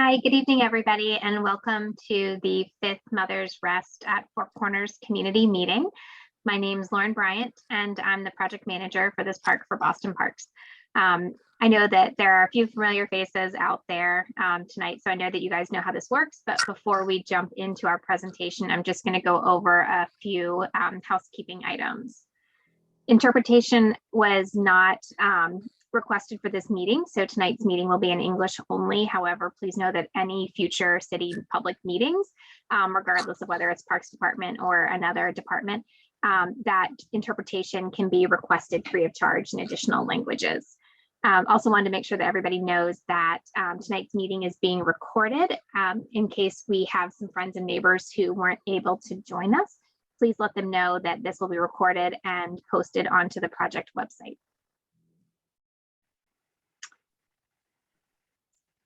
Hi, good evening, everybody, and welcome to the fifth Mother's Rest at Four Corners Community Meeting. My name is Lauren Bryant, and I'm the project manager for this park for Boston Parks. I know that there are a few familiar faces out there tonight, so I know that you guys know how this works, but before we jump into our presentation, I'm just going to go over a few housekeeping items. Interpretation was not requested for this meeting, so tonight's meeting will be in English only. However, please know that any future city public meetings, regardless of whether it's Parks Department or another department, that interpretation can be requested free of charge in additional languages. Also wanted to make sure that everybody knows that tonight's meeting is being recorded in case we have some friends and neighbors who weren't able to join us. Please let them know that this will be recorded and posted onto the project website.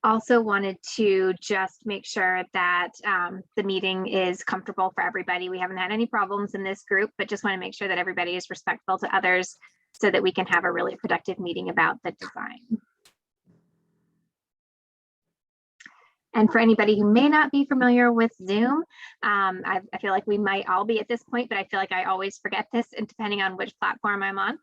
Also wanted to just make sure that the meeting is comfortable for everybody. We haven't had any problems in this group, but just want to make sure that everybody is respectful to others so that we can have a really productive meeting about the design. And for anybody who may not be familiar with Zoom, I feel like we might all be at this point, but I feel like I always forget this, and depending on which platform I'm on.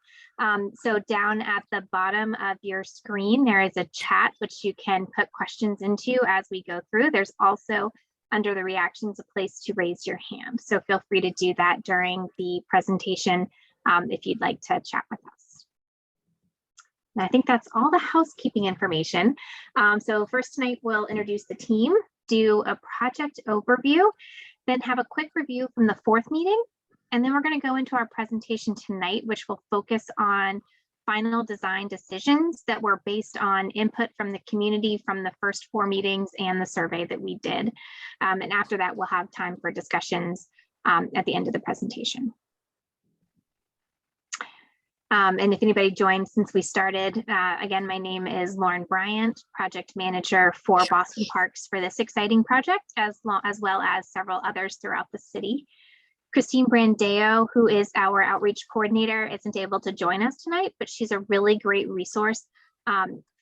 So down at the bottom of your screen, there is a chat which you can put questions into as we go through. There's also under the reactions a place to raise your hand. So feel free to do that during the presentation if you'd like to chat with us. And I think that's all the housekeeping information. So first tonight, we'll introduce the team, do a project overview, then have a quick review from the fourth meeting. And then we're going to go into our presentation tonight, which will focus on final design decisions that were based on input from the community from the first four meetings and the survey that we did. And after that, we'll have time for discussions at the end of the presentation. And if anybody joined since we started, again, my name is Lauren Bryant, project manager for Boston Parks for this exciting project, as well as several others throughout the city. Christine Brandeo, who is our outreach coordinator, isn't able to join us tonight, but she's a really great resource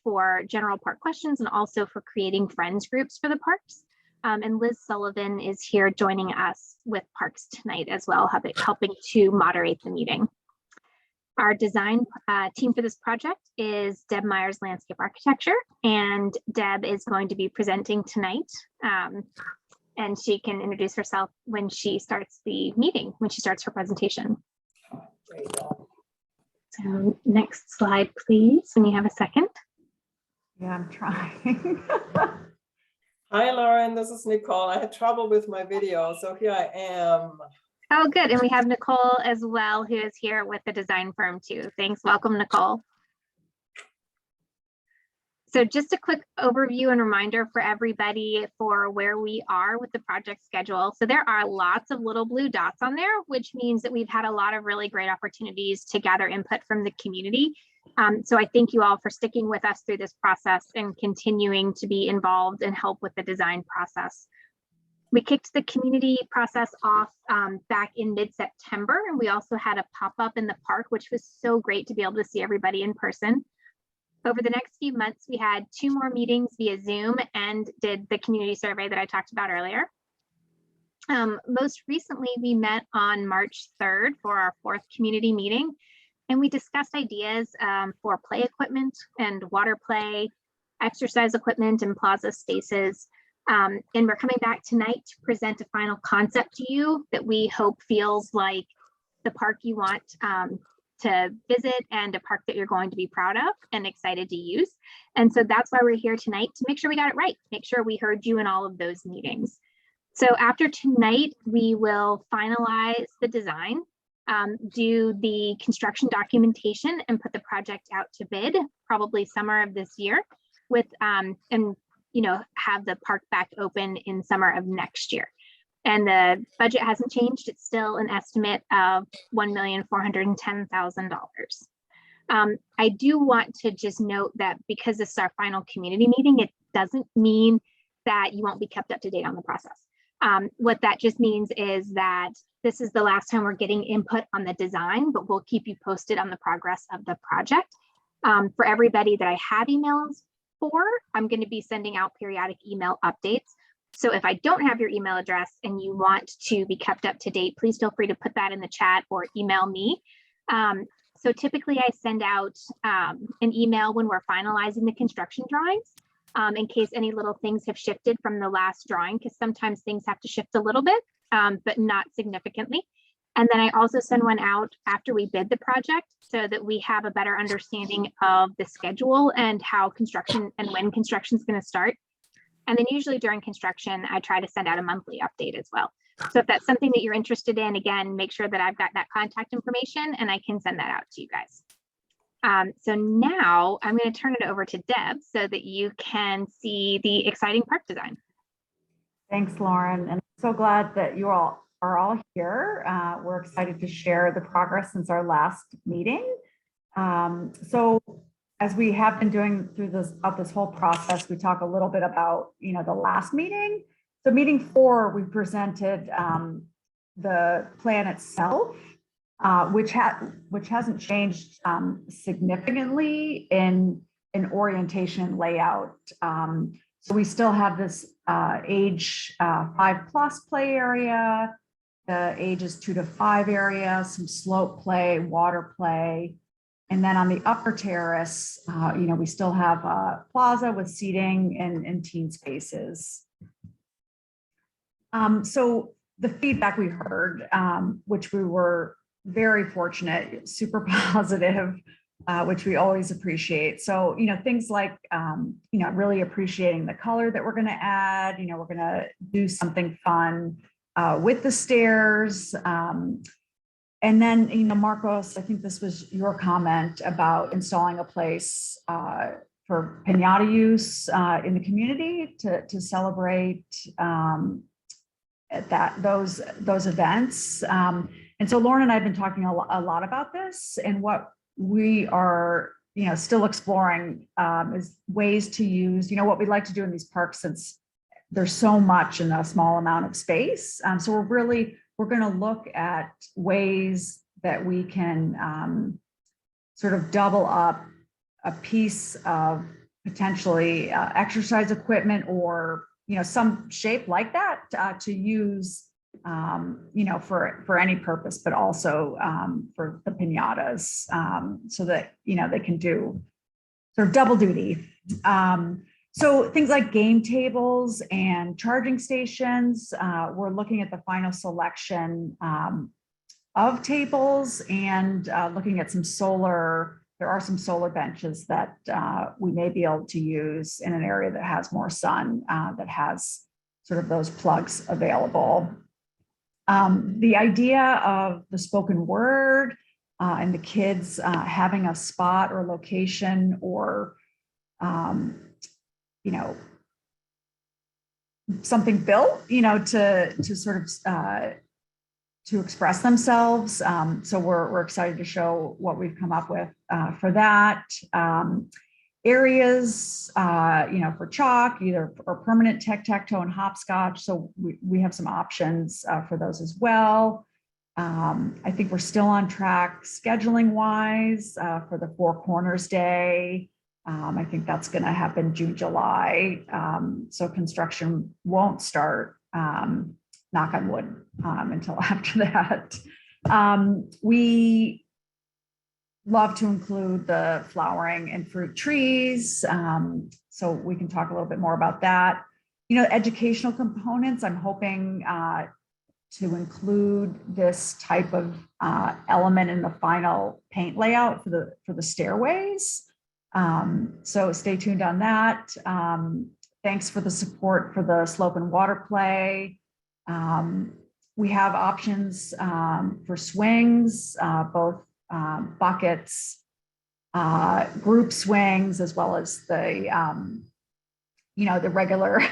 for general park questions and also for creating friends groups for the parks. And Liz Sullivan is here joining us with parks tonight as well, helping to moderate the meeting. Our design team for this project is Deb Myers Landscape Architecture, and Deb is going to be presenting tonight. And she can introduce herself when she starts the meeting, when she starts her presentation. So next slide, please, when you have a second. Yeah, I'm trying. Hi, Lauren, this is Nicole. I had trouble with my video, so here I am. Oh, good. And we have Nicole as well, who is here with the design firm too. Thanks. Welcome, Nicole. So just a quick overview and reminder for everybody for where we are with the project schedule. So there are lots of little blue dots on there, which means that we've had a lot of really great opportunities to gather input from the community. So I thank you all for sticking with us through this process and continuing to be involved and help with the design process. We kicked the community process off back in mid-September, and we also had a pop-up in the park, which was so great to be able to see everybody in person. Over the next few months, we had 2 more meetings via Zoom and did the community survey that I talked about earlier. Most recently, we met on March 3rd for our 4th community meeting, and we discussed ideas for play equipment and water play, exercise equipment, and plaza spaces. And we're coming back tonight to present a final concept to you that we hope feels like the park you want to visit and a park that you're going to be proud of and excited to use. And so that's why we're here tonight, to make sure we got it right, make sure we heard you in all of those meetings. So after tonight, we will finalize the design, do the construction documentation, and put the project out to bid, probably summer of this year, with have the park back open in summer of next year. And the budget hasn't changed. It's still an estimate of $1,410,000. I do want to just note that because this is our final community meeting, it doesn't mean that you won't be kept up to date on the process. What that just means is that this is the last time we're getting input on the design, but we'll keep you posted on the progress of the project. For everybody that I have emails 4, I'm going to be sending out periodic email updates. So if I don't have your email address and you want to be kept up to date, please feel free to put that in the chat or email me. So typically I send out an email when we're finalizing the construction drawings in case any little things have shifted from the last drawing, because sometimes things have to shift a little bit, but not significantly. And then I also send one out after we bid the project so that we have a better understanding of the schedule and how construction and when construction is going to start. And then usually during construction, I try to send out a monthly update as well. So if that's something that you're interested in, again, make sure that I've got that contact information and I can send that out to you guys. So now I'm going to turn it over to Deb so that you can see the exciting park design. Thanks, Lauren. And I'm so glad that you all are all here. We're excited to share the progress since our last meeting. So as we have been doing through this whole process, we talk a little bit about, the last meeting. So meeting 4, we presented the plan itself, which hasn't changed significantly in orientation and layout. So we still have this age 5+ play area, the ages 2 to 5 area, some slope play, water play. And then on the upper terrace, we still have a plaza with seating and teen spaces. So the feedback we heard, which we were very fortunate, super positive, which we always appreciate. So, things like, really appreciating the color that we're going to add, we're going to do something fun with the stairs. And then, Marcos, I think this was your comment about installing a place for piñata use in the community to celebrate those events. And so Lauren and I have been talking a lot about this, and what we are, still exploring is ways to use, what we'd like to do in these parks, since there's so much in a small amount of space. So we're going to look at ways that we can sort of double up a piece of potentially exercise equipment or, some shape like that to use, for any purpose, but also for the piñatas, so that, they can do sort of double duty. So things like game tables and charging stations, we're looking at the final selection of tables and looking at there are some solar benches that we may be able to use in an area that has more sun, that has sort of those plugs available. The idea of the spoken word and the kids having a spot or location or something built, to sort of to express themselves. So we're excited to show what we've come up with for that. Areas, for chalk, either or permanent tic-tac-toe and hopscotch. So we have some options for those as well. I think we're still on track scheduling wise for the Four Corners Day. I think that's going to happen June, July. So construction won't start, knock on wood, until after that. We love to include the flowering and fruit trees. So we can talk a little bit more about that. Educational components, I'm hoping to include this type of element in the final paint layout for the stairways. So stay tuned on that. Thanks for the support for the slope and water play. We have options for swings, both buckets, group swings, as well as the regular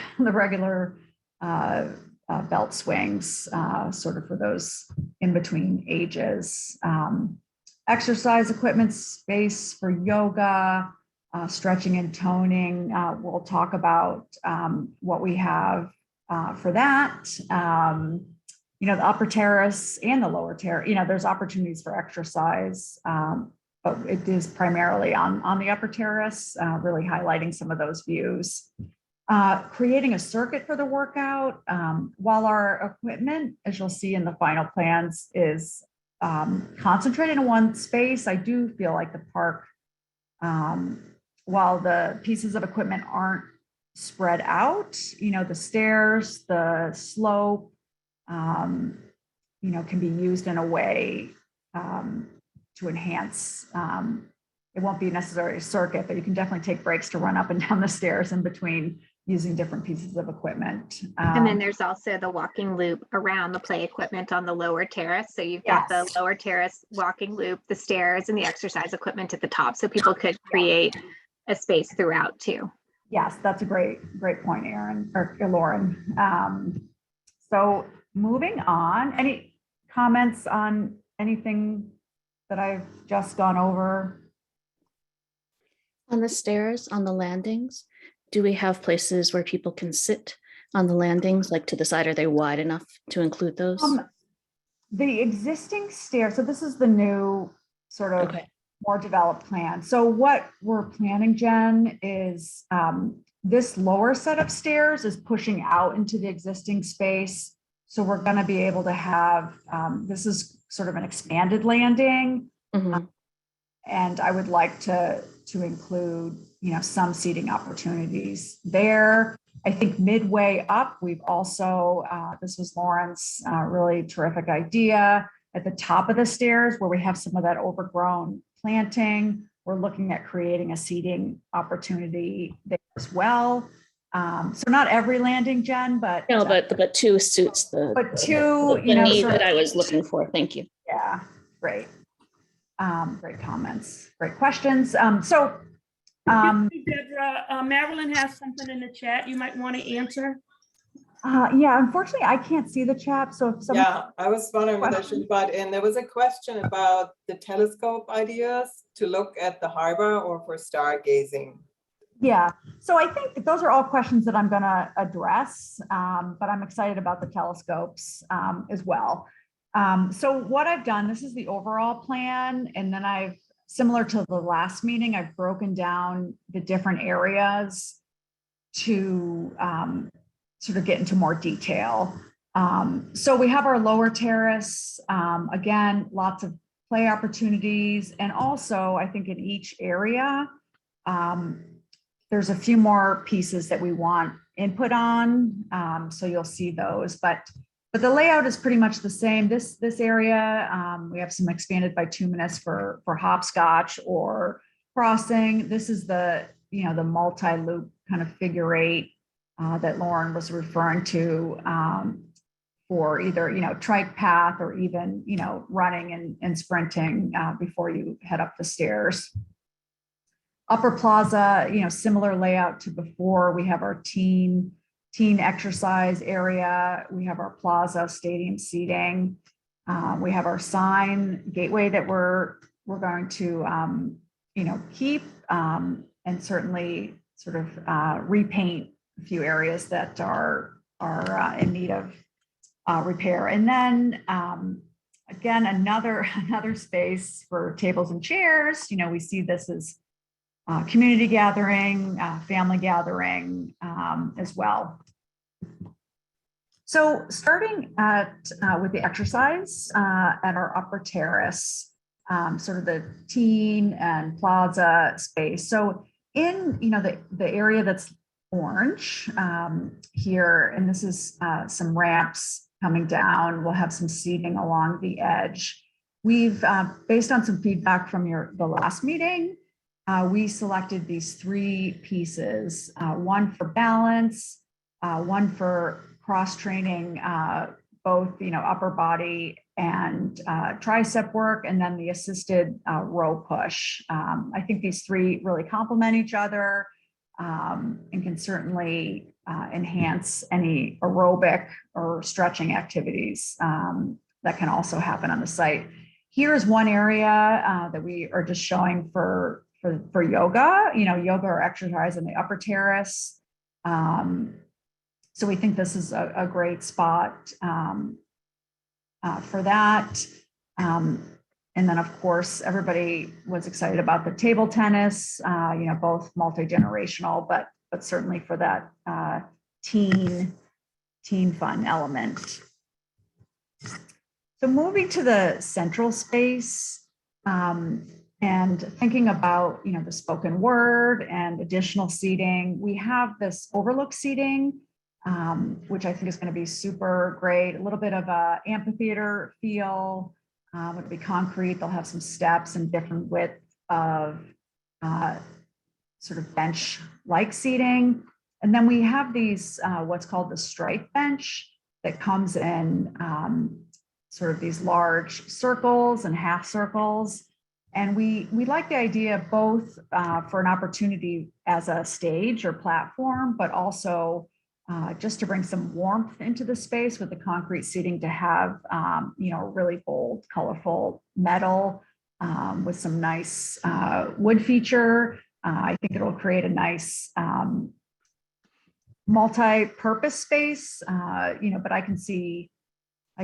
belt swings, sort of for those in between ages. Exercise equipment space for yoga, stretching and toning. We'll talk about what we have for that. The upper terrace and the lower terrace, there's opportunities for exercise but it is primarily on the upper terrace, really highlighting some of those views. Creating a circuit for the workout, while our equipment, as you'll see in the final plans, is concentrated in one space. I do feel like the park, while the pieces of equipment aren't spread out, the stairs, the slope, can be used in a way to enhance. It won't be necessarily a circuit, but you can definitely take breaks to run up and down the stairs in between using different pieces of equipment. And then there's also the walking loop around the play equipment on the lower terrace. So you've got the Yes. lower terrace walking loop, the stairs, and the exercise equipment at the top. So people could create a space throughout too. Yes, that's a great point, Erin or Lauren. So moving on, any comments on anything that I've just gone over? On the stairs, on the landings, do we have places where people can sit on the landings, like to the side? Are they wide enough to include those? The existing stairs, so this is the new sort of Okay. more developed plan. So what we're planning, Jen, is this lower set of stairs is pushing out into the existing space. So we're going to be able to have, this is sort of an expanded landing. Mhm. And I would like to include, some seating opportunities there. I think midway up, we've also, this was Lauren's really terrific idea, at the top of the stairs where we have some of that overgrown planting, we're looking at creating a seating opportunity there as well. So not every landing, Jen, but No, but two suits but two, the need sort that of- I was looking for. Thank you. Yeah, great. Great comments, great questions. Deborah, Marilyn has something in the chat you might want to answer. Yeah, unfortunately, I can't see the chat. So if someone, Yeah, I was wondering whether I should butt in. There was a question about the telescope ideas to look at the harbor or for stargazing. yeah, so I think those are all questions that I'm going to address, but I'm excited about the telescopes as well. So what I've done, this is the overall plan, and then similar to the last meeting, I've broken down the different areas to sort of get into more detail. So we have our lower terrace, again, lots of play opportunities. And also I think in each area, there's a few more pieces that we want input on. So you'll see those, but the layout is pretty much the same. This area, we have some expanded bituminous for hopscotch or crossing. This is the multi-loop kind of figure eight that Lauren was referring to for either, trike path or even, running and sprinting before you head up the stairs. Upper Plaza, similar layout to before. We have our teen exercise area. We have our plaza stadium seating. We have our sign gateway that we're going to, keep and certainly sort of repaint a few areas that are in need of repair. And then again, another space for tables and chairs. We see this as community gathering, family gathering as well. So starting with the exercise at our upper terrace, sort of the teen and plaza space. So in the area that's orange here, and this is some ramps coming down. We'll have some seating along the edge. We've based on some feedback from the last meeting. We selected these three pieces, one for balance, one for cross training, both upper body and tricep work, and then the assisted row push. I think these three really complement each other and can certainly enhance any aerobic or stretching activities that can also happen on the site. Here's one area that we are just showing for yoga, yoga or exercise in the upper terrace. So we think this is a great spot for that. And then, of course, everybody was excited about the table tennis, both multi-generational, but certainly for that teen fun element. So moving to the central space and thinking about, the spoken word and additional seating, we have this overlook seating, which I think is going to be super great. A little bit of a amphitheater feel. It'll be concrete. They'll have some steps and different width of sort of bench-like seating. And then we have these, what's called the strike bench that comes in sort of these large circles and half circles. And we like the idea both for an opportunity as a stage or platform, but also just to bring some warmth into the space with the concrete seating to have, really bold, colorful metal with some nice wood feature. I think it'll create a nice multi-purpose space, but I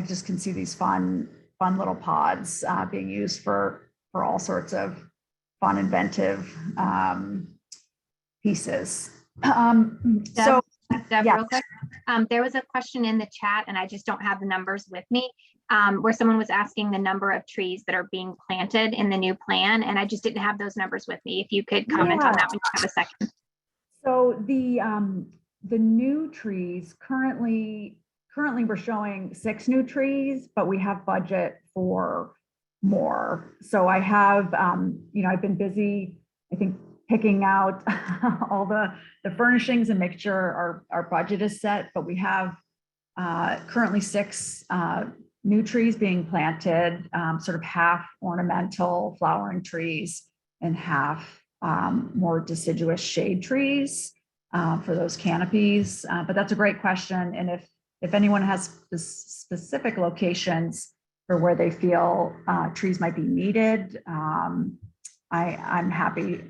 just can see these fun little pods being used for all sorts of fun, inventive pieces. Deb, yeah. real quick, there was a question in the chat, and I just don't have the numbers with me, where someone was asking the number of trees that are being planted in the new plan, and I just didn't have those numbers with me. If you could comment on that when you have a second. So the new trees currently we're showing 6 new trees, but we have budget for more. So I have, I've been busy, I think, picking out all the furnishings and make sure our budget is set, but we have currently 6 new trees being planted, sort of half ornamental flowering trees and half more deciduous shade trees for those canopies. But that's a great question. And if anyone has specific locations for where they feel trees might be needed, I'm happy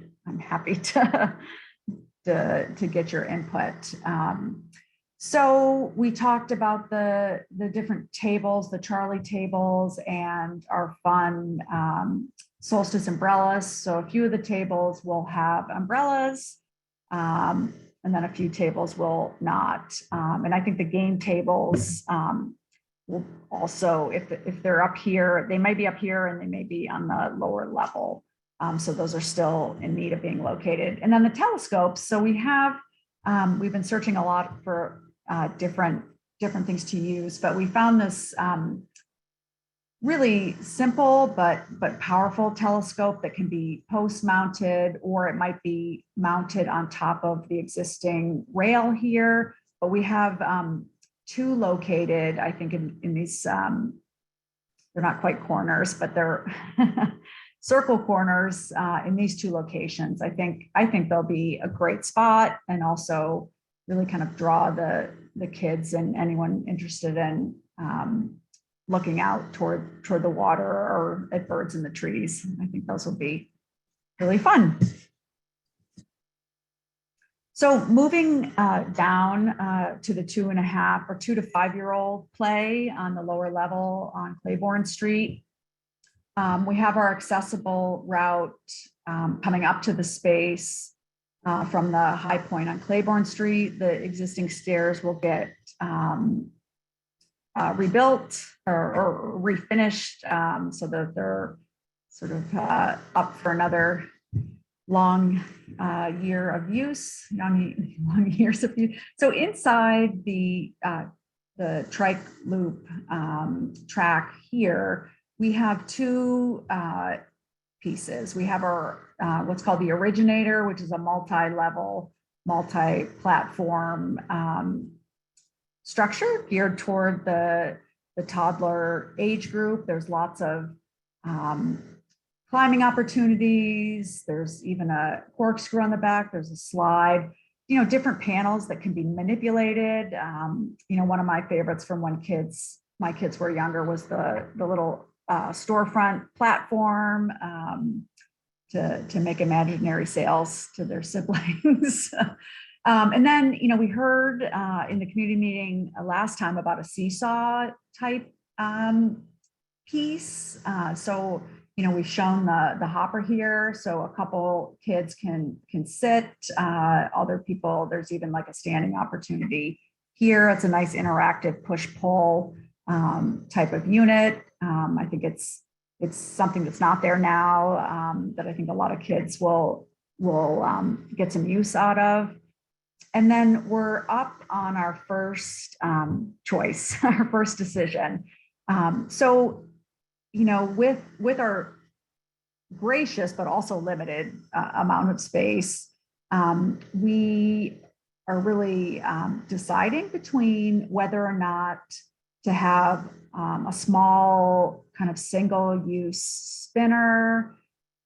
to get your input. So we talked about the different tables, the Charlie tables, and our fun solstice umbrellas. So a few of the tables will have umbrellas, and then a few tables will not. And I think the game tables will also, if they're up here, they may be up here and they may be on the lower level. So those are still in need of being located. And then the telescopes. So we've been searching a lot for different things to use, but we found this really simple but powerful telescope that can be post mounted, or it might be mounted on top of the existing rail here. But we have 2 located, I think, in these, they're not quite corners, but they're circle corners in these 2 locations. I think they'll be a great spot, and also really kind of draw the kids and anyone interested in looking out toward the water or at birds in the trees. I think those will be really fun. So moving down to the 2.5 or 2 to 5-year-old play on the lower level on Claiborne Street. We have our accessible route coming up to the space from the high point on Claiborne Street. The existing stairs will get rebuilt or refinished so that they're sort of up for another long year of use, long years of use. So inside the trike loop track here, we have 2 pieces. We have our what's called the originator, which is a multi-level, multi-platform structure geared toward the toddler age group. There's lots of climbing opportunities. There's even a corkscrew on the back. There's a slide, different panels that can be manipulated. One of my favorites from when my kids were younger was the little storefront platform to make imaginary sales to their siblings. And then, we heard in the community meeting last time about a seesaw type piece. So, we've shown the hopper here, so a couple kids can sit, other people, there's even like a standing opportunity here. It's a nice interactive push-pull type of unit. I think it's something that's not there now, that I think a lot of kids will get some use out of. And then we're up on our first choice, our first decision. So, with our gracious but also limited amount of space, we are really deciding between whether or not to have a small kind of single-use spinner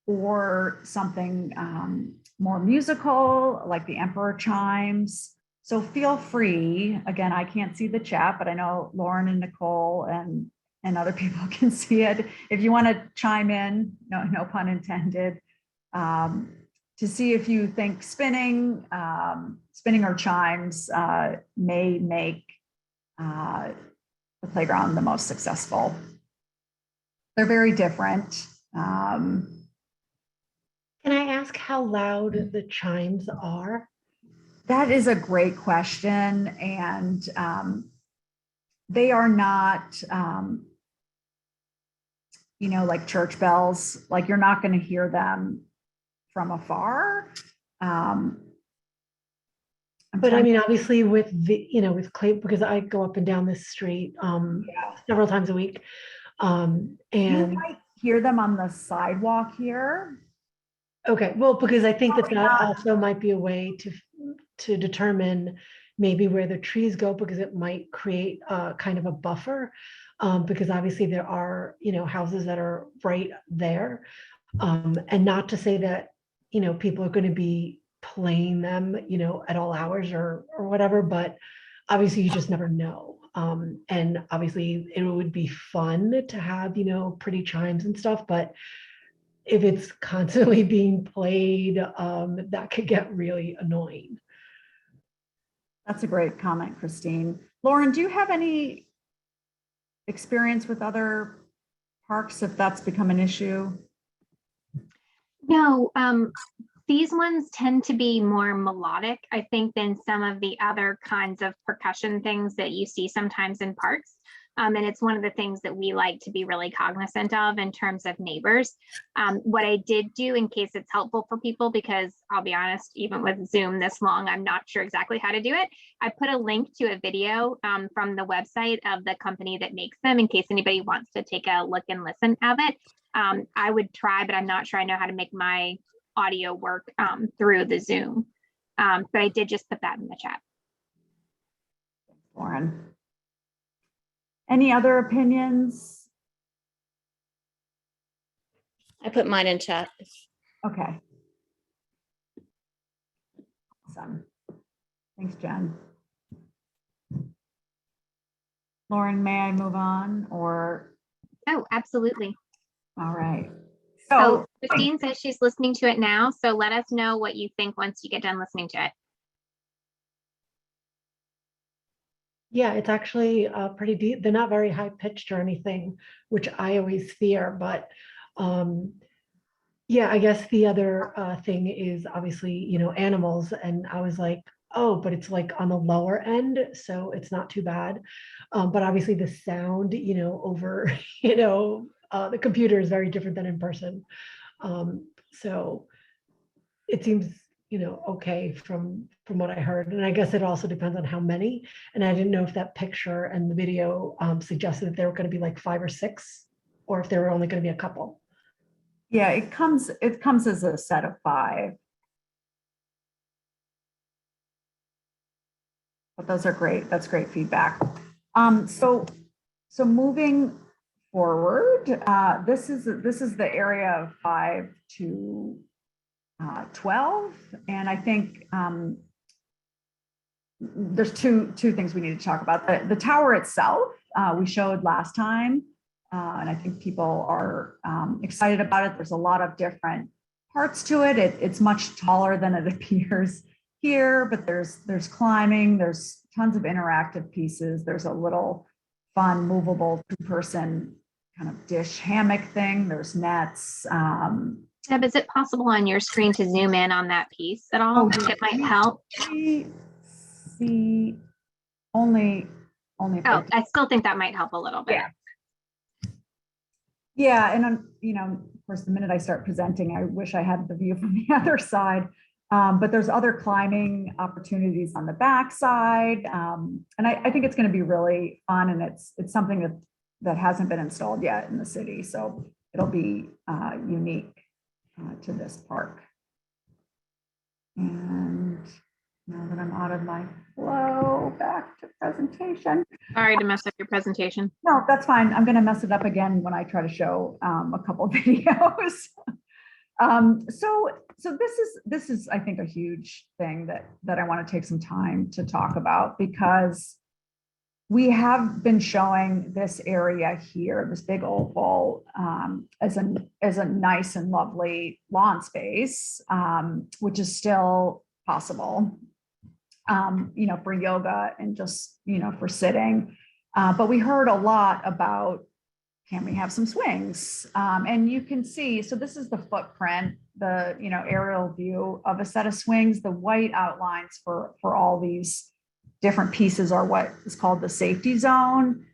or something more musical, like the Emperor chimes. So feel free. Again, I can't see the chat, but I know Lauren and Nicole and other people can see it. If you want to chime in, no pun intended, to see if you think spinning or chimes may make the playground the most successful. They're very different. Can I ask how loud the chimes are? That is a great question. And they are not, like church bells, like you're not going to hear them from afar. But I mean, obviously with with Clay, because I go up and down this street several times a week. You And might hear them on the sidewalk here. okay, well, because I think that Probably not. also might be a way to determine maybe where the trees go, because it might create a kind of a buffer. Because obviously there are, houses that are right there. And not to say that, people are going to be playing them, at all hours or whatever, but obviously you just never know. And obviously it would be fun to have, pretty chimes and stuff, but if it's constantly being played, that could get really annoying. That's a great comment, Christine. Lauren, do you have any experience with other parks if that's become an issue? No, these ones tend to be more melodic, I think, than some of the other kinds of percussion things that you see sometimes in parks. And it's one of the things that we like to be really cognizant of in terms of neighbors. What I did do, in case it's helpful for people, because I'll be honest, even with Zoom this long, I'm not sure exactly how to do it. I put a link to a video from the website of the company that makes them, in case anybody wants to take a look and listen of it. I would try, but I'm not sure I know how to make my audio work through the Zoom. But I did just put that in the chat. Lauren, any other opinions? I put mine in chat. Okay. Awesome. Thanks, Jen. Lauren, may I move on or? Oh, absolutely. All right. So Christine says she's listening to it now. So let us know what you think once you get done listening to it. Yeah, it's actually pretty deep. They're not very high pitched or anything, which I always fear. But yeah, I guess the other thing is obviously, animals. And I was like, oh, but it's like on the lower end, so it's not too bad. But obviously the sound, over, the computer is very different than in person. So it seems, okay from what I heard. And I guess it also depends on how many. And I didn't know if that picture and the video suggested that there were going to be like 5 or 6, or if there were only going to be a couple. Yeah, it comes as a set of 5. But those are great. That's great feedback. So moving forward, this is the area of 5 to 12, and I think there's two things we need to talk about. The tower itself, we showed last time, and I think people are excited about it. There's a lot of different parts to it. It's much taller than it appears here, but there's climbing, there's tons of interactive pieces. There's a little fun movable 2-person kind of dish hammock thing. There's nets. Deb, is it possible on your screen to zoom in on that piece at all? Oh, It might help. We see only. If Oh, I still think that might help a little bit. Yeah. Yeah, and of course, the minute I start presenting, I wish I had the view from the other side. But there's other climbing opportunities on the backside. And I think it's going to be really fun, and it's something that hasn't been installed yet in the city. So it'll be unique to this park. And now that I'm out of my flow, back to presentation. Sorry to mess up your presentation. No, that's fine. I'm going to mess it up again when I try to show a couple of videos. So this is I think a huge thing that I want to take some time to talk about, because we have been showing this area here, this big oval, as a nice and lovely lawn space, which is still possible, for yoga and just, for sitting. But we heard a lot about, can we have some swings? And you can see, so this is the footprint, the, aerial view of a set of swings. The white outlines for all these different pieces are what is called the safety zone.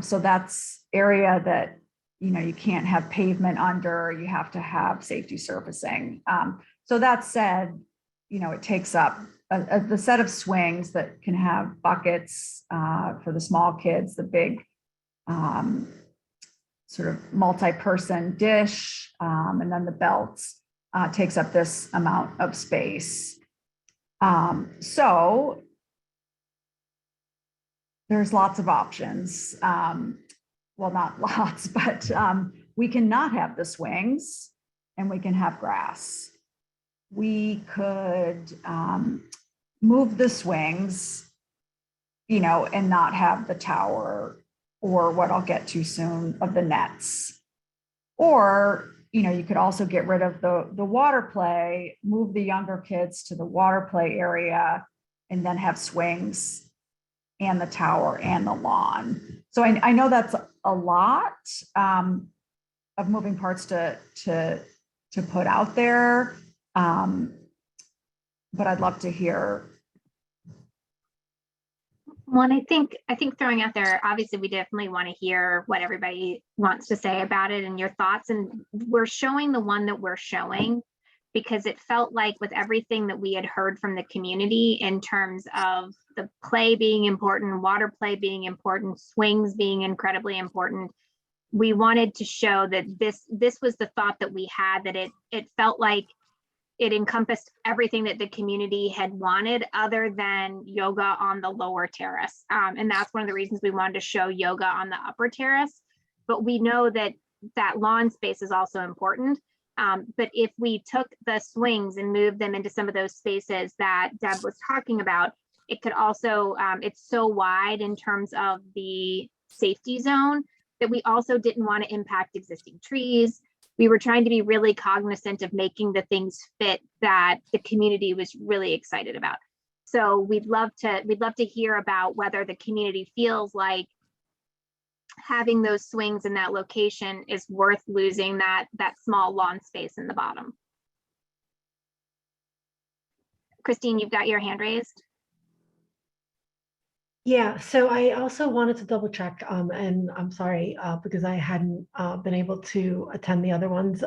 So that's area that, you can't have pavement under, you have to have safety surfacing. So that said, it takes up the set of swings that can have buckets for the small kids, the big sort of multi-person dish, and then the belts takes up this amount of space. So there's lots of options. Well, not lots, but we can not have the swings and we can have grass. We could move the swings, and not have the tower, or what I'll get to soon, of the nets. Or, you could also get rid of the water play, move the younger kids to the water play area, and then have swings and the tower and the lawn. So I know that's a lot of moving parts to put out there. But I'd love to hear. Well, and I think throwing out there, obviously, we definitely want to hear what everybody wants to say about it and your thoughts. And we're showing the one that we're showing because it felt like, with everything that we had heard from the community in terms of the play being important, water play being important, swings being incredibly important, we wanted to show that this was the thought that we had, that it felt like it encompassed everything that the community had wanted, other than yoga on the lower terrace. And that's one of the reasons we wanted to show yoga on the upper terrace. But we know that lawn space is also important. But if we took the swings and moved them into some of those spaces that Deb was talking about, it could also, it's so wide in terms of the safety zone that we also didn't want to impact existing trees. We were trying to be really cognizant of making the things fit that the community was really excited about. So we'd love to hear about whether the community feels like having those swings in that location is worth losing that small lawn space in the bottom. Christine, you've got your hand raised. Yeah, so I also wanted to double check, and I'm sorry, because I hadn't been able to attend the other ones,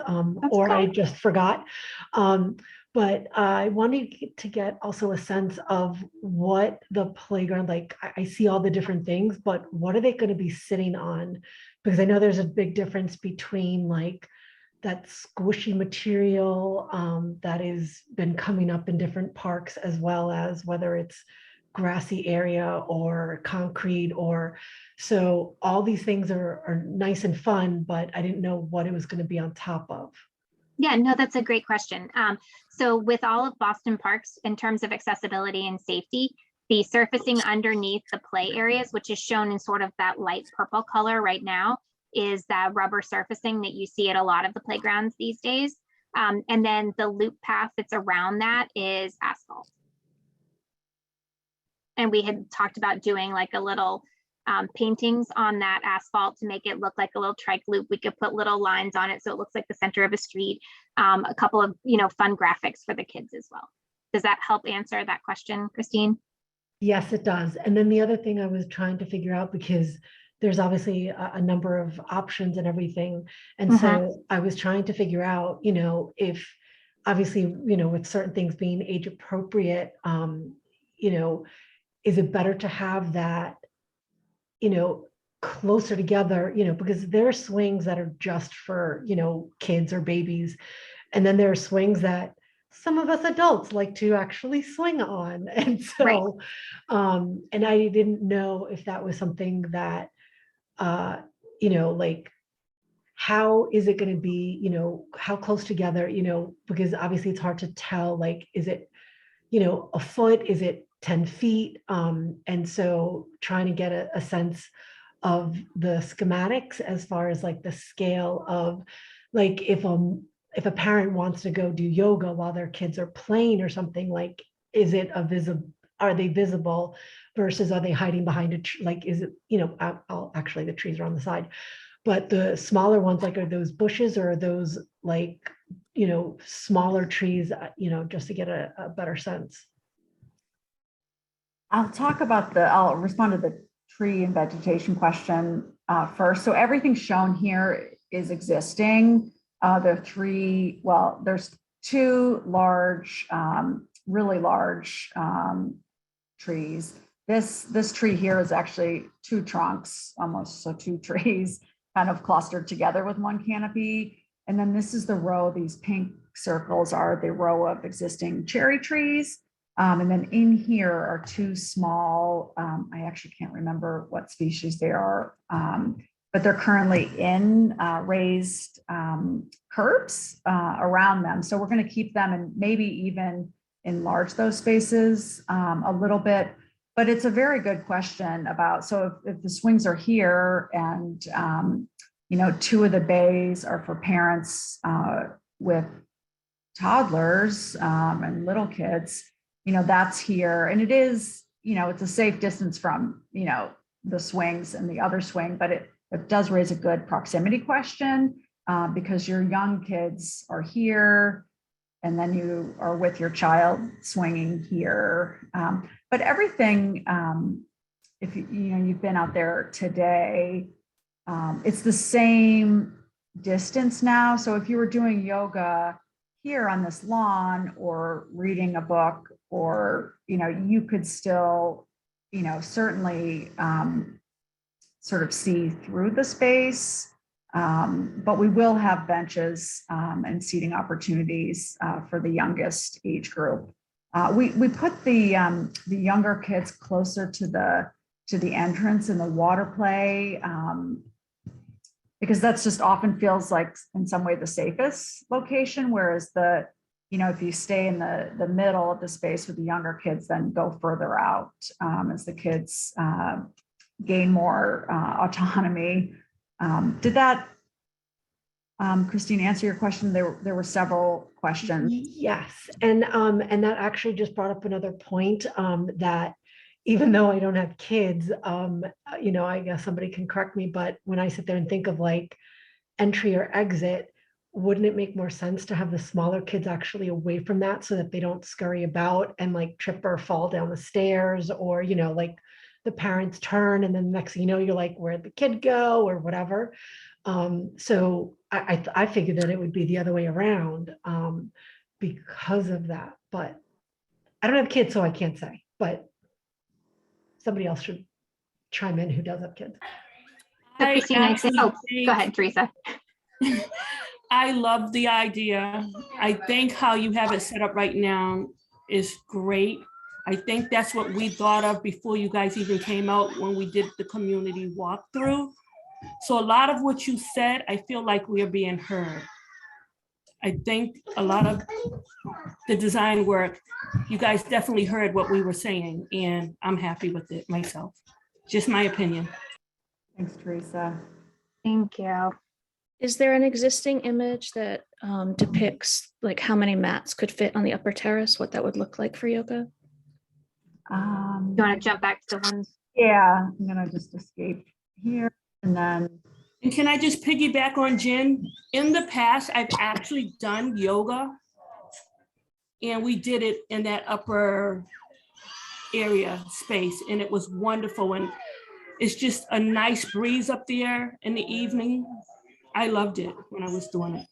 or I just forgot. But I wanted to get also a sense of what the playground, like I see all the different things, but what are they going to be sitting on? Because I know there's a big difference between like that squishy material that has been coming up in different parks, as well as whether it's grassy area or concrete, or so all these things are nice and fun, but I didn't know what it was going to be on top of. Yeah, no, that's a great question. So with all of Boston parks, in terms of accessibility and safety, the surfacing underneath the play areas, which is shown in sort of that light purple color right now, is that rubber surfacing that you see at a lot of the playgrounds these days. And then the loop path that's around that is asphalt. And we had talked about doing like a little paintings on that asphalt to make it look like a little trike loop. We could put little lines on it so it looks like the center of a street. A couple of, fun graphics for the kids as well. Does that help answer that question, Christine? Yes, it does. And then the other thing I was trying to figure out, because there's obviously a number of options and everything. And so I was trying to figure out, if obviously, with certain things being age appropriate, is it better to have that, closer together, because there are swings that are just for, kids or babies. And then there are swings that some of us adults like to actually swing on. And so, and I didn't know if that was something that, like, how is it going to be, how close together, because obviously it's hard to tell, like, is it, a foot, is it 10 feet? And so trying to get a sense of the schematics as far as like the scale of, like, if a parent wants to go do yoga while their kids are playing or something, like, is it are they visible versus are they hiding behind a tree? Like, is it, actually the trees are on the side, but the smaller ones, like, are those bushes or are those like, smaller trees, just to get a better sense? I'll respond to the tree and vegetation question first. So everything shown here is existing. There's two large, really large trees. This tree here is actually two trunks, almost, so two trees kind of clustered together with one canopy. And then this is the row, these pink circles are the row of existing cherry trees. And then in here are two small, I actually can't remember what species they are, but they're currently in raised curbs around them. So we're going to keep them and maybe even enlarge those spaces a little bit. But it's a very good question about, so if the swings are here and, two of the bays are for parents with toddlers and little kids, that's here. And it is, it's a safe distance from, the swings and the other swing, but it does raise a good proximity question because your young kids are here and then you are with your child swinging here. But everything, if you've been out there today, it's the same distance now. So if you were doing yoga here on this lawn or reading a book, or, you could still, certainly sort of see through the space. But we will have benches and seating opportunities for the youngest age group. We put the younger kids closer to the entrance and the water play because that's just often feels like in some way the safest location. Whereas if you stay in the middle of the space with the younger kids, then go further out as the kids gain more autonomy. Did that, Christine, answer your question? There were several questions. Yes, and that actually just brought up another point that even though I don't have kids, I guess somebody can correct me, but when I sit there and think of like entry or exit, wouldn't it make more sense to have the smaller kids actually away from that so that they don't scurry about and like trip or fall down the stairs, or, like the parents turn and then the next thing you know, you're like, where'd the kid go or whatever. So I figured that it would be the other way around because of that, but I don't have kids, so I can't say, but somebody else should chime in who does have kids. So Christine, go ahead, Teresa. I love the idea. I think how you have it set up right now is great. I think that's what we thought of before you guys even came out when we did the community walkthrough. So a lot of what you said, I feel like we are being heard. I think a lot of the design work, you guys definitely heard what we were saying, and I'm happy with it myself. Just my opinion. Thanks, Teresa. Thank you. Is there an existing image that depicts like how many mats could fit on the upper terrace, what that would look like for yoga? You want to jump back to the ones? Yeah, I'm gonna just escape here and then, And can I just piggyback on Jen? In the past, I've actually done yoga. And we did it in that upper area space, and it was wonderful. And it's just a nice breeze up there in the evening. I loved it when I was doing it.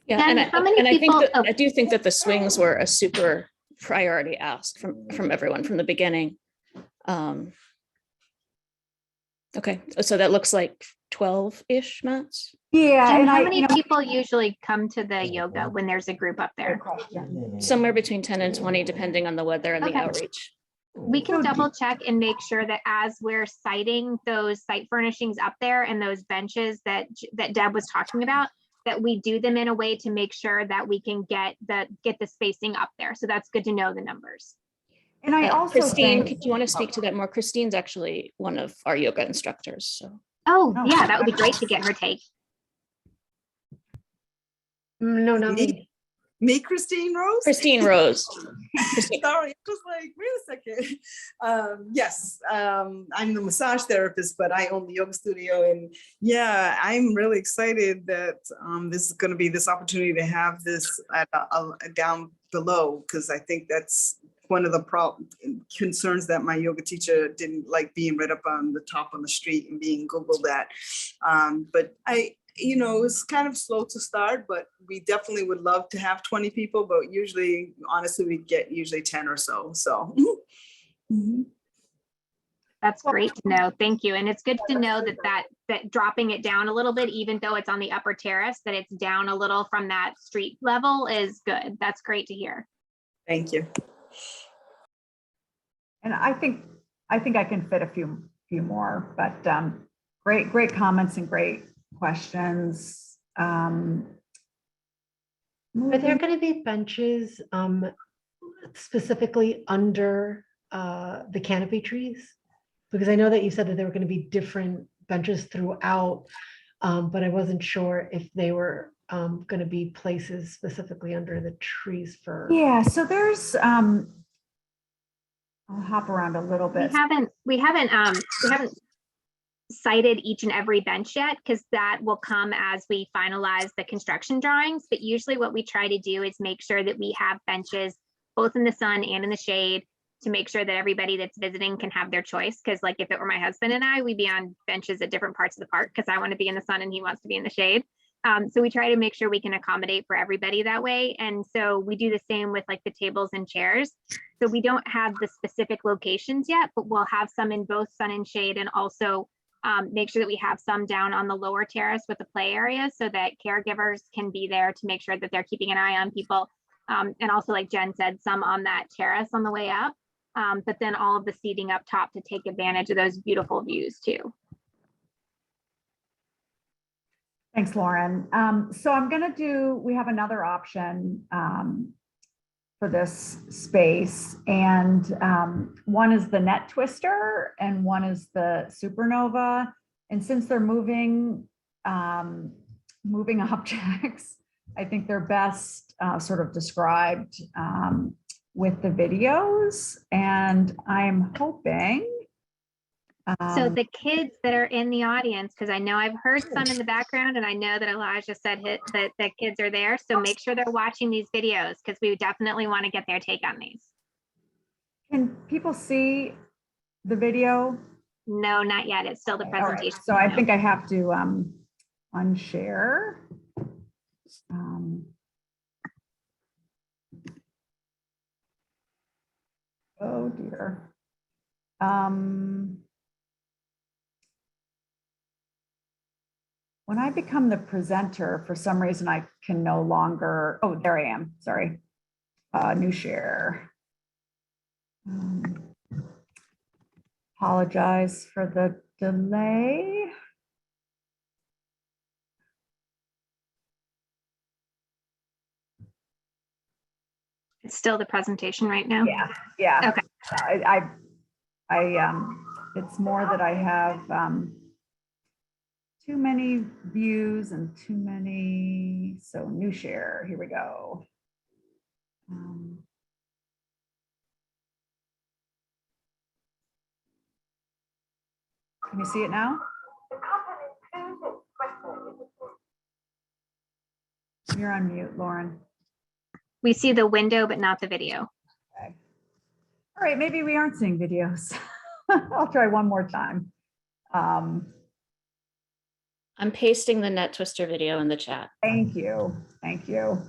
Yeah, Jen, and how many I think people- that, oh. I do think that the swings were a super priority ask from everyone from the beginning. Okay, so that looks like 12-ish mats. yeah, Jen, and how I, many you know, people usually come to the yoga when there's a group up good there? question. Somewhere between 10 and 20, depending on the weather and the Okay. outreach. We can So do- double check and make sure that as we're citing those site furnishings up there and those benches that Deb was talking about, that we do them in a way to make sure that we can get the spacing up there. So that's good to know the numbers. And I also Christine, think, do you want to speak to that more? Christine's actually one of our yoga instructors, so. Oh, Oh. yeah, that would be great to get her take. No, not me. Me, Christine Rose? Christine Rose. Christine. Sorry, I'm just like, wait a second. Yes, I'm the massage therapist, but I own the yoga studio. And yeah, I'm really excited that this is going to be this opportunity to have this down below, because I think that's one of the concerns that my yoga teacher didn't like being right up on the top on the street and being Googled at. But it's kind of slow to start, but we definitely would love to have 20 people, but usually, honestly, we get usually 10 or so, so. Mhm. That's great to know. Thank you. And it's good to know that dropping it down a little bit, even though it's on the upper terrace, that it's down a little from that street level is good. That's great to hear. Thank you. and I think I can fit a few more, but great comments and great questions. Are there going to be benches specifically under the canopy trees? Because I know that you said that there were going to be different benches throughout, but I wasn't sure if they were going to be places specifically under the trees for. Yeah, so there's, I'll hop around a little bit. We haven't cited each and every bench yet, because that will come as we finalize the construction drawings. But usually what we try to do is make sure that we have benches both in the sun and in the shade to make sure that everybody that's visiting can have their choice. Because like if it were my husband and I, we'd be on benches at different parts of the park because I want to be in the sun and he wants to be in the shade. So we try to make sure we can accommodate for everybody that way. And so we do the same with like the tables and chairs. So we don't have the specific locations yet, but we'll have some in both sun and shade, and also make sure that we have some down on the lower terrace with the play area so that caregivers can be there to make sure that they're keeping an eye on people. And also, like Jen said, some on that terrace on the way up, but then all of the seating up top to take advantage of those beautiful views too. Thanks, Lauren. So we have another option for this space, and one is the net twister and one is the supernova. And since they're moving objects, I think they're best sort of described with the videos. And I'm hoping. So the kids that are in the audience, because I know I've heard some in the background, and I know that Elijah said that the kids are there. So make sure they're watching these videos, because we definitely want to get their take on these. Can people see the video? No, not yet. It's still the All right, presentation. so I think I have to unshare. Oh dear. When I become the presenter, for some reason, I can no longer, oh, there I am, sorry. New share. Apologize for the delay. It's still the presentation right now. Yeah. Okay. It's more that I have too many views and too many, so new share, here we go. Can you see it now? You're on mute, Lauren. We see the window, but not the video. Okay. All right, maybe we aren't seeing videos. I'll try one more time. I'm pasting the Net Twister video in the chat. Thank you. Thank you.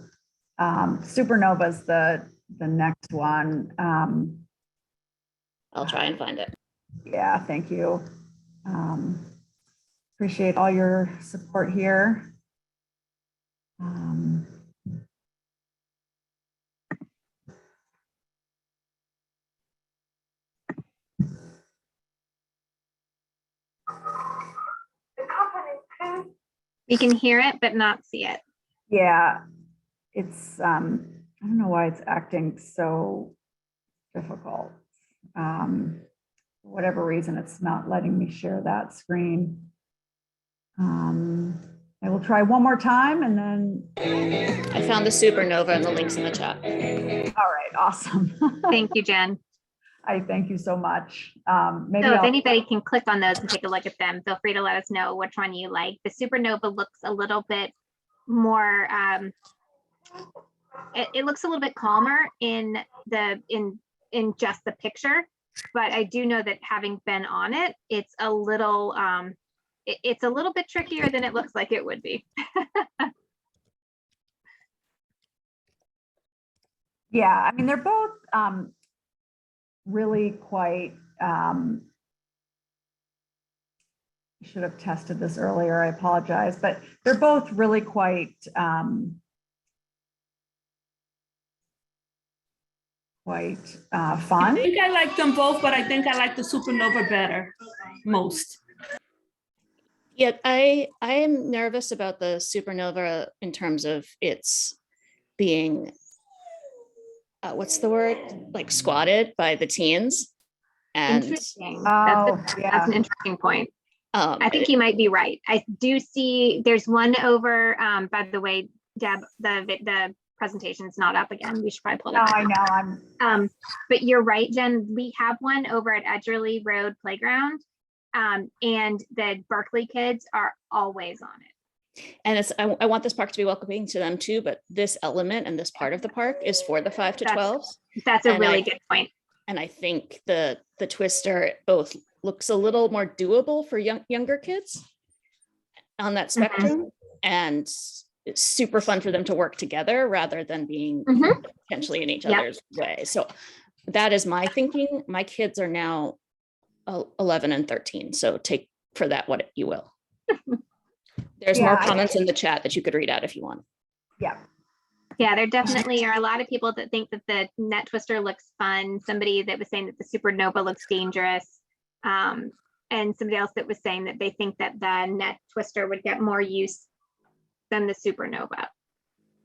Supernova's the next one. I'll try and find it. Yeah, thank you. Appreciate all your support here. We can hear it, but not see it. Yeah, it's, I don't know why it's acting so difficult. For whatever reason, it's not letting me share that screen. I will try one more time and then. I found the supernova and the links in the chat. All right, awesome. Thank you, Jen. I thank you so much. Maybe So if I'll, anybody can click on those and take a look at them, feel free to let us know which one you like. The supernova looks a little bit more, it looks a little bit calmer in just the picture, but I do know that having been on it, it's a little it's a little bit trickier than it looks like it would be. yeah, I mean, they're both really quite, should have tested this earlier, I apologize, but they're both really quite, fun. I think I like them both, but I think I like the supernova better, most. Yeah, I am nervous about the supernova in terms of its being, what's the word? Like squatted by the teens. And Interesting. Oh, That's yeah. an interesting point. I think you might be right. I do see there's one over, by the way, Deb, the presentation's not up again. We should probably pull it No, up. I know, But you're right, Jen, we have one over at Edgerly Road Playground. And the Berkeley kids are always on it. and it's, I want this park to be welcoming to them too, but this element and this part of the park is for the 5 to 12s. That's a And really good point. And I think the Twister both looks a little more doable for younger kids on that spectrum. And it's super fun for them to work together rather than being potentially in each other's way. So that is my thinking. My kids are now 11 and 13. So take for that what you will. There's more comments in the chat that you could read out if you want. Yeah. Yeah, there definitely are a lot of people that think that the Net Twister looks fun. Somebody that was saying that the supernova looks dangerous. And somebody else that was saying that they think that the Net Twister would get more use than the supernova.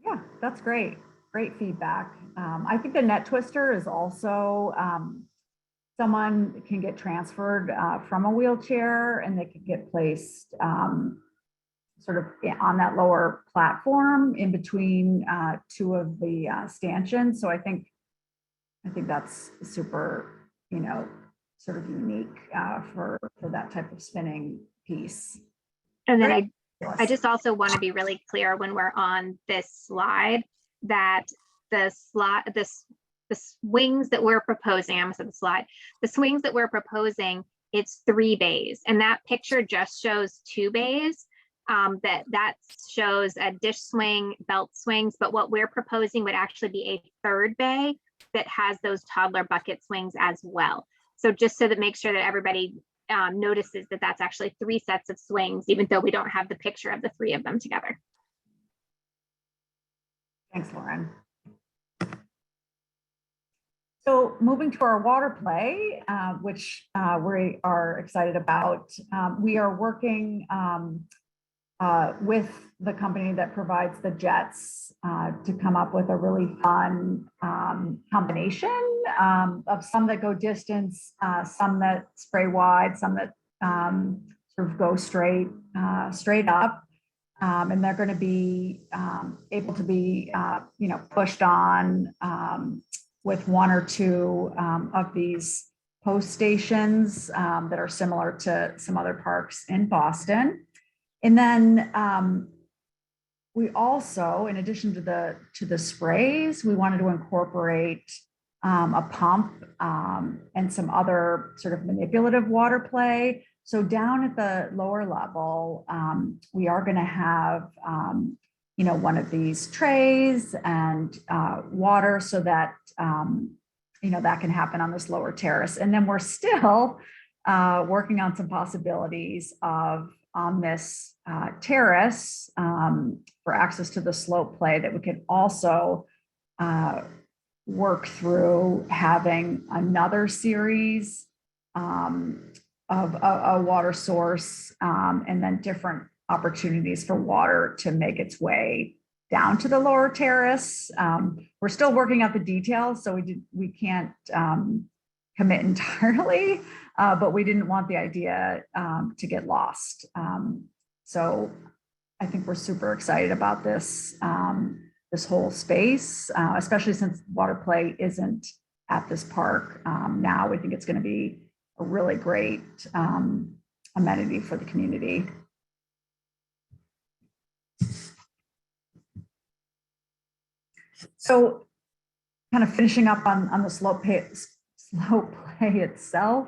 Yeah, that's great. Great feedback. I think the Net Twister is also, someone can get transferred from a wheelchair and they could get placed sort of on that lower platform in between two of the stanchions. So I think that's super, sort of unique for that type of spinning piece. And then I just also want to be really clear when we're on this slide that the swings that we're proposing, I almost said the slide, the swings that we're proposing, it's 3 bays. And that picture just shows 2 bays. That shows a dish swing, belt swings, but what we're proposing would actually be a 3rd bay that has those toddler bucket swings as well. So just so that make sure that everybody notices that that's actually 3 sets of swings, even though we don't have the picture of the 3 of them together. Thanks, Lauren. So moving to our water play, which we are excited about, we are working with the company that provides the jets to come up with a really fun combination of some that go distance, some that spray wide, some that sort of go straight up. And they're going to be able to be, pushed on with 1 or 2 of these post stations that are similar to some other parks in Boston. And then we also, in addition to the sprays, we wanted to incorporate a pump and some other sort of manipulative water play. So down at the lower level, we are going to have, one of these trays and water so that, that can happen on this lower terrace. And then we're still working on some possibilities of on this terrace for access to the slope play that we could also work through having another series of a water source and then different opportunities for water to make its way down to the lower terrace. We're still working out the details, so we can't commit entirely, but we didn't want the idea to get lost. So I think we're super excited about this, this whole space, especially since water play isn't at this park now. We think it's going to be a really great amenity for the community. So kind of finishing up on the slope play itself.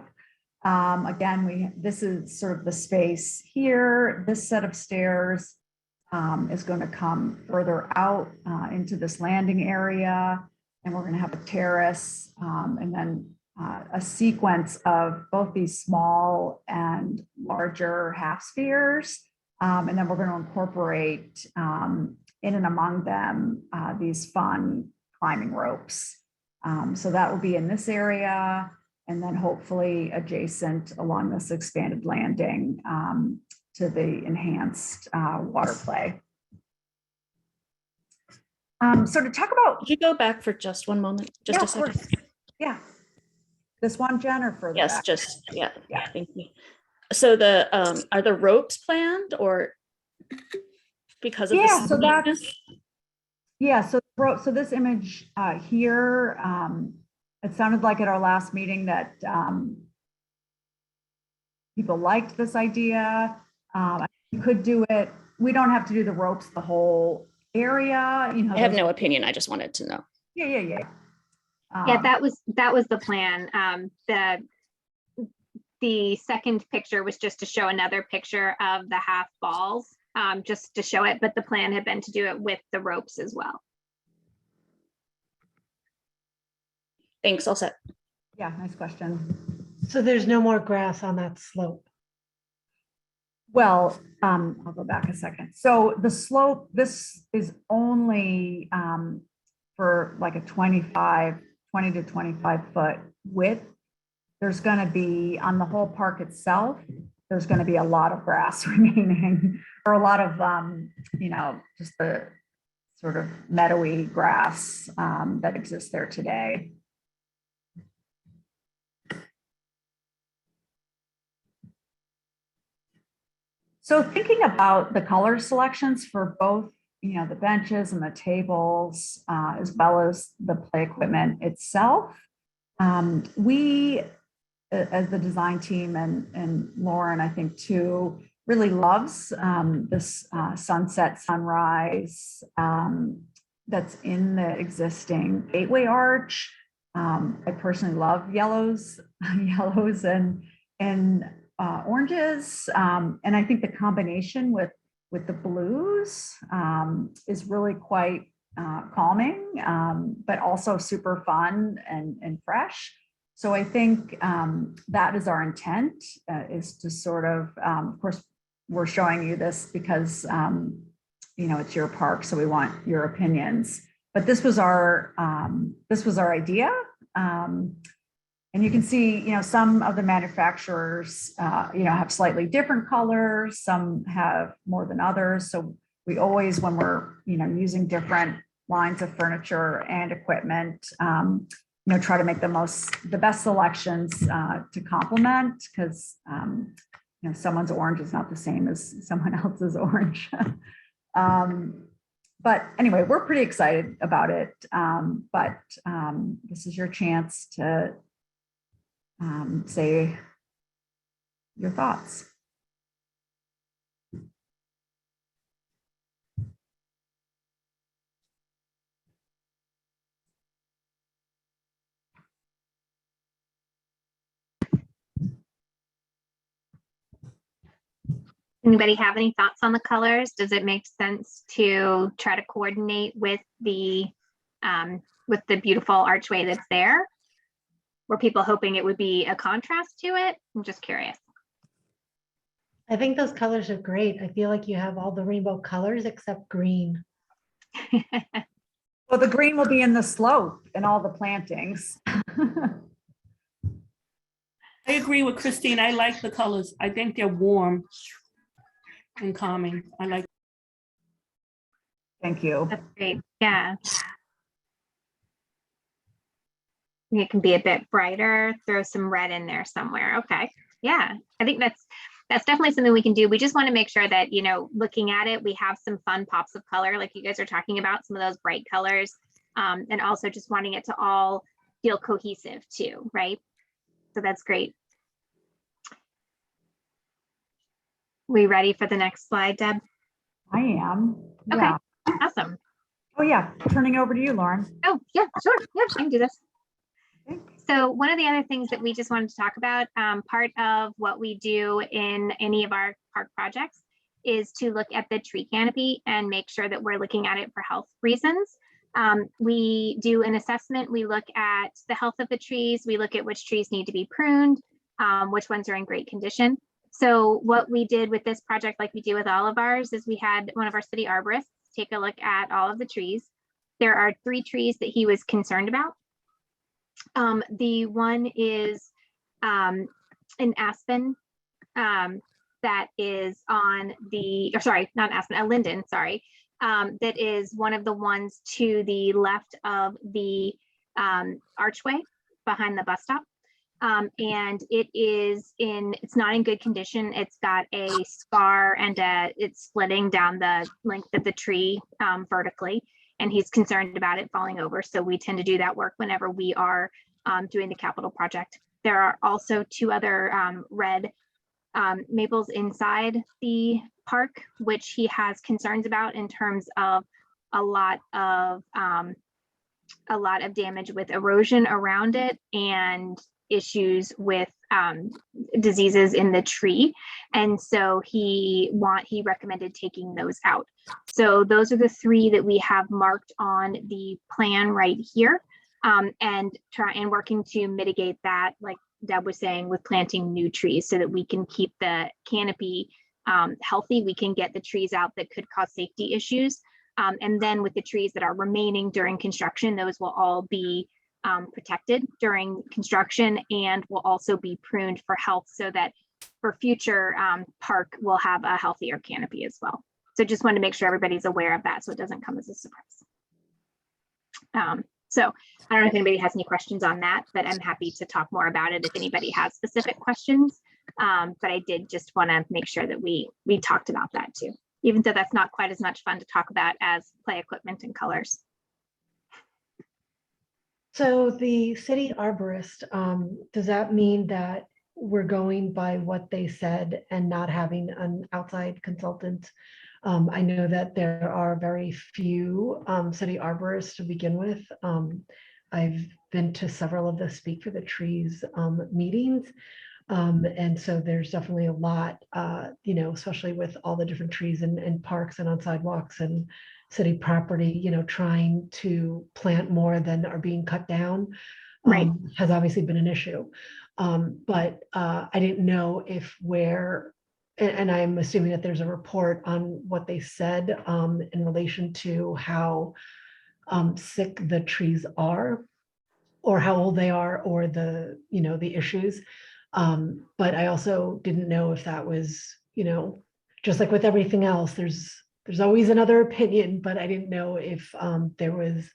Again, this is sort of the space here. This set of stairs is going to come further out into this landing area, and we're going to have a terrace and then a sequence of both these small and larger half spheres. And then we're going to incorporate in and among them these fun climbing ropes. So that will be in this area, and then hopefully adjacent along this expanded landing to the enhanced water play. So to talk about, Could you go back for just one moment? Just yeah, a second. of course. Yeah. This one, Jen, or further Yes, back? just, yeah, Yeah. thank you. So are the ropes planned or because of Yeah, the so steepness? that's, yeah, so this image here, it sounded like at our last meeting that people liked this idea. You could do it. We don't have to do the ropes the whole area. I have no opinion. I just wanted to know. Yeah. Yeah, that was the plan. The second picture was just to show another picture of the half balls, just to show it, but the plan had been to do it with the ropes as well. Thanks, all set. Yeah, nice question. So there's no more grass on that slope. Well, I'll go back a second. So the slope, this is only for like a 20 to 25 foot width. There's going to be on the whole park itself, there's going to be a lot of grass remaining, or a lot of, just the sort of meadowy grass that exists there today. So thinking about the color selections for both, the benches and the tables, as well as the play equipment itself, we, as the design team and Lauren, I think too, really loves this sunset sunrise that's in the existing gateway arch. I personally love yellows and oranges, and I think the combination with the blues is really quite calming, but also super fun and fresh. So I think that is our intent, is to sort of course, we're showing you this because it's your park, so we want your opinions. But this was our idea. And you can see, some of the manufacturers, have slightly different colors. Some have more than others. So we always, when we're, using different lines of furniture and equipment, try to make the best selections to complement, because, someone's orange is not the same as someone else's orange. But anyway, we're pretty excited about it. But this is your chance to say your thoughts. Anybody have any thoughts on the colors? Does it make sense to try to coordinate with the beautiful archway that's there? Were people hoping it would be a contrast to it? I'm just curious. I think those colors are great. I feel like you have all the rainbow colors except green. Well, the green will be in the slope and all the plantings. I agree with Christine. I like the colors. I think they're warm and calming. I like. Thank you. That's great. Yeah. It can be a bit brighter, throw some red in there somewhere. Okay. Yeah. I think that's definitely something we can do. We just want to make sure that, you know, looking at it, we have some fun pops of color, like you guys are talking about, some of those bright colors, and also just wanting it to all feel cohesive too, right? So that's great. We ready for the next slide, Deb? I am. Okay. Yeah. Awesome. Oh, yeah. Turning over to you, Lauren. Oh, yeah, sure. Yeah, I can do this. So one of the other things that we just wanted to talk about, part of what we do in any of our park projects is to look at the tree canopy and make sure that we're looking at it for health reasons. We do an assessment. We look at the health of the trees. We look at which trees need to be pruned, which ones are in great condition. So what we did with this project, like we do with all of ours, is we had one of our city arborists take a look at all of the trees. There are 3 trees that he was concerned about. The one is an aspen that is on the, or sorry, not aspen, a linden, sorry, that is one of the ones to the left of the archway behind the bus stop. And it's not in good condition. It's got a scar and it's splitting down the length of the tree vertically, and he's concerned about it falling over. So we tend to do that work whenever we are doing the capital project. There are also 2 other red maples inside the park, which he has concerns about in terms of a lot of damage with erosion around it and issues with diseases in the tree. And so he recommended taking those out. So those are the 3 that we have marked on the plan right here, and working to mitigate that, like Deb was saying, with planting new trees so that we can keep the canopy healthy. We can get the trees out that could cause safety issues. And then with the trees that are remaining during construction, those will all be protected during construction and will also be pruned for health so that for future park will have a healthier canopy as well. So just want to make sure everybody's aware of that so it doesn't come as a surprise. So I don't know if anybody has any questions on that, but I'm happy to talk more about it if anybody has specific questions. But I did just want to make sure that we talked about that too, even though that's not quite as much fun to talk about as play equipment and colors. So the city arborist, does that mean that we're going by what they said and not having an outside consultant? I know that there are very few city arborists to begin with. I've been to several of the Speak for the Trees meetings. And so there's definitely a lot, especially with all the different trees in parks and on sidewalks and city property, trying to plant more than are being cut down, Right. Has obviously been an issue. But I didn't know and I'm assuming that there's a report on what they said in relation to how sick the trees are, or how old they are, or the issues. But I also didn't know if that was, just like with everything else, there's always another opinion, but I didn't know if there was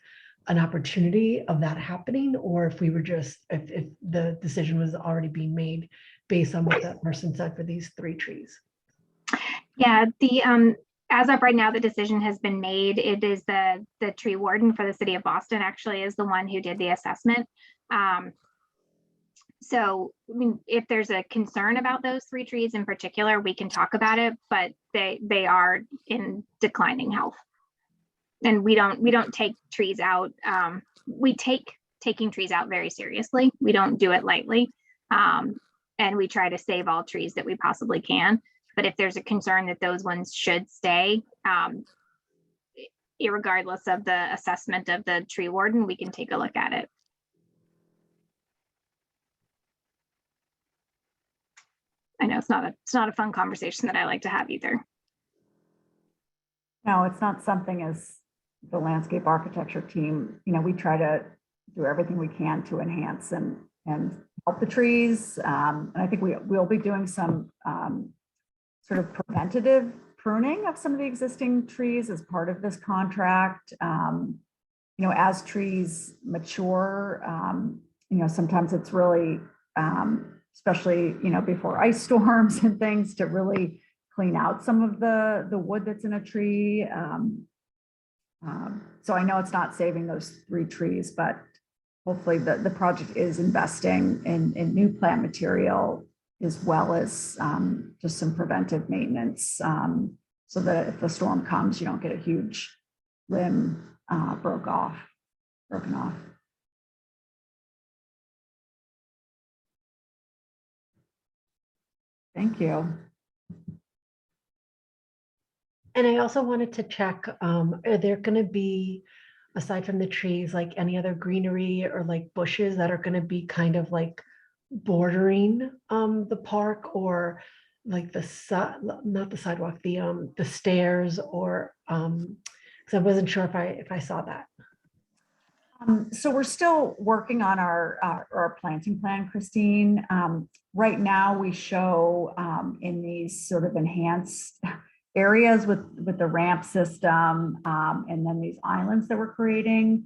an opportunity of that happening, or if we were if the decision was already being made based on what that person said for these 3 trees. Yeah, as of right now, the decision has been made. It is the tree warden for the city of Boston actually is the one who did the assessment. So, I mean, if there's a concern about those 3 trees in particular, we can talk about it, but they are in declining health. And we don't take trees out. We take taking trees out very seriously. We don't do it lightly. And we try to save all trees that we possibly can. But if there's a concern that those ones should stay, irregardless of the assessment of the tree warden, we can take a look at it. I know it's not a fun conversation that I like to have either. No, it's not something as the landscape architecture team, we try to do everything we can to enhance and help the trees. And I think we'll be doing some sort of preventative pruning of some of the existing trees as part of this contract. As trees mature, sometimes it's really, especially, before ice storms and things, to really clean out some of the wood that's in a tree. So I know it's not saving those 3 trees, but hopefully the project is investing in new plant material as well as just some preventive maintenance, so that if the storm comes, you don't get a huge limb broken off. Thank you. And I also wanted to check, are there going to be, aside from the trees, like any other greenery or like bushes that are going to be kind of like bordering the park, or like not the sidewalk, the stairs, or because I wasn't sure if I saw that. So we're still working on our planting plan, Christine. Right now we show in these sort of enhanced areas with the ramp system, and then these islands that we're creating.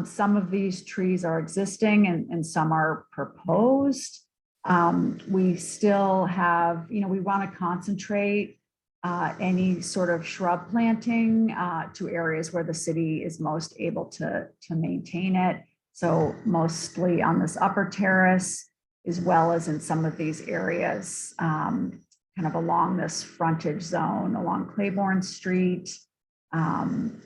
Some of these trees are existing and some are proposed. We still have, we want to concentrate any sort of shrub planting to areas where the city is most able to maintain it. So mostly on this upper terrace, as well as in some of these areas, kind of along this frontage zone, along Claiborne Street. And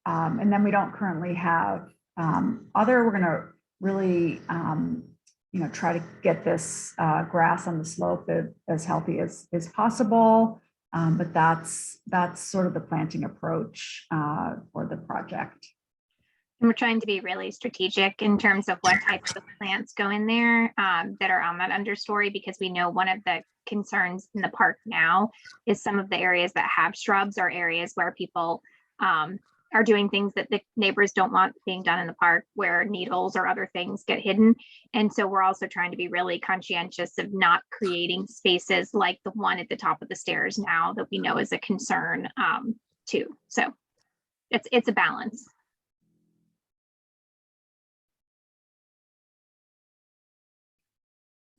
then we don't currently have we're gonna really, try to get this grass on the slope as healthy as possible. But that's sort of the planting approach for the project. And we're trying to be really strategic in terms of what types of plants go in there that are on that understory, because we know one of the concerns in the park now is some of the areas that have shrubs are areas where people are doing things that the neighbors don't want being done in the park, where needles or other things get hidden. And so we're also trying to be really conscientious of not creating spaces like the one at the top of the stairs now that we know is a concern too. So it's a balance.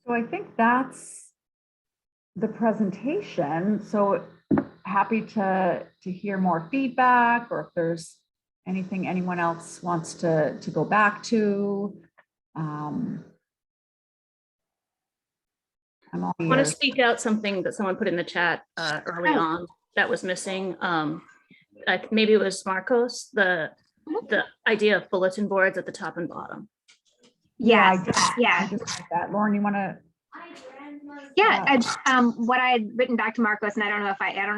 So I think that's the presentation. So happy to hear more feedback, or if there's anything anyone else wants to go back to. I'm all I want to ears. speak out something that someone put in the chat early on that was missing. Maybe it was Marcos, the idea of bulletin boards at the top and bottom. Yeah, Yes, I just like that. Lauren, you want to? Yeah, what I had written back to Marcos, and I don't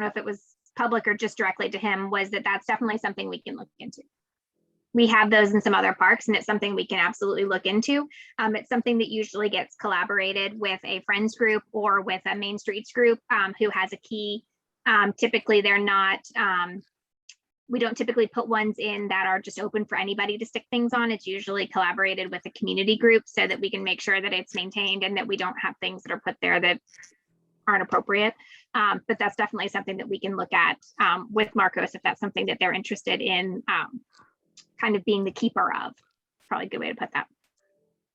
know if it was public or just directly to him, was that that's definitely something we can look into. We have those in some other parks, and it's something we can absolutely look into. It's something that usually gets collaborated with a friends group or with a Main Streets group who has a key. Typically, they're not. We don't typically put ones in that are just open for anybody to stick things on. It's usually collaborated with a community group so that we can make sure that it's maintained and that we don't have things that are put there that aren't appropriate. But that's definitely something that we can look at with Marcos if that's something that they're interested in kind of being the keeper of. Probably a good way to put that.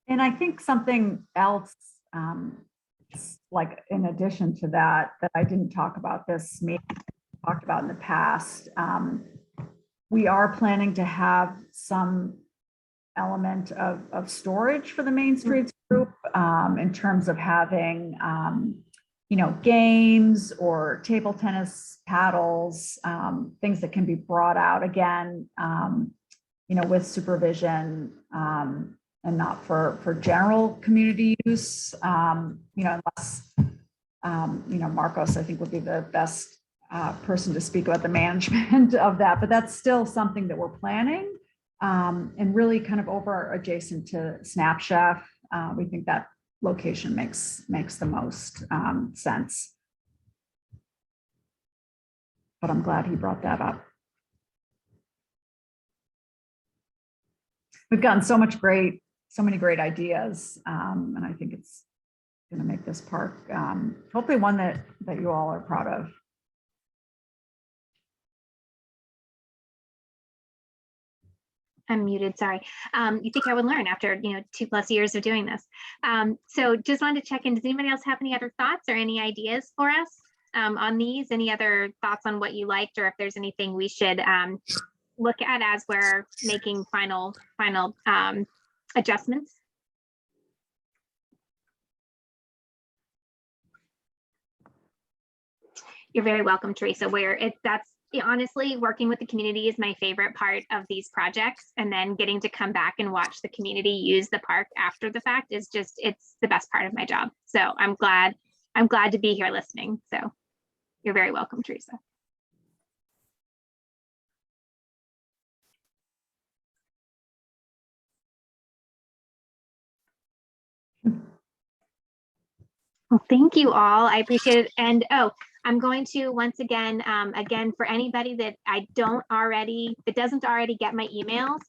And I think something else, like in addition to that I didn't talk about this, maybe talked about in the past, we are planning to have some element of storage for the Main Streets group in terms of having, games or table tennis paddles, things that can be brought out again, with supervision, and not for general community use, unless, Marcos, I think, would be the best person to speak about the management of that, but that's still something that we're planning, and really kind of over adjacent to Snap Chef. We think that location makes the most sense. But I'm glad he brought that up. We've gotten so many great ideas, and I think it's going to make this park hopefully one that you all are proud of. I'm muted, sorry. You think I would learn after 2+ years of doing this. So just wanted to check in. Does anybody else have any other thoughts or any ideas for us on these? Any other thoughts on what you liked, or if there's anything we should look at as we're making final adjustments? You're very welcome, Teresa. Honestly, working with the community is my favorite part of these projects, and then getting to come back and watch the community use the park after the fact is it's the best part of my job. So I'm glad to be here listening. So you're very welcome, Teresa. Well, thank you all. I appreciate it. And I'm going to once again, for anybody that doesn't already get my emails,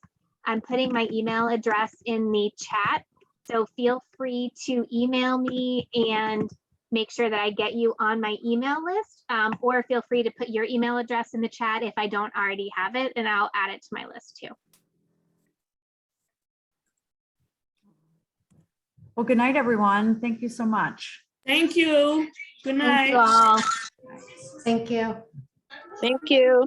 I'm putting my email address in the chat. So feel free to email me and make sure that I get you on my email list, or feel free to put your email address in the chat if I don't already have it, and I'll add it to my list too. Well, good night, everyone. Thank you so much. Thank you. Good night. Thank you all. Thank you. Thank you.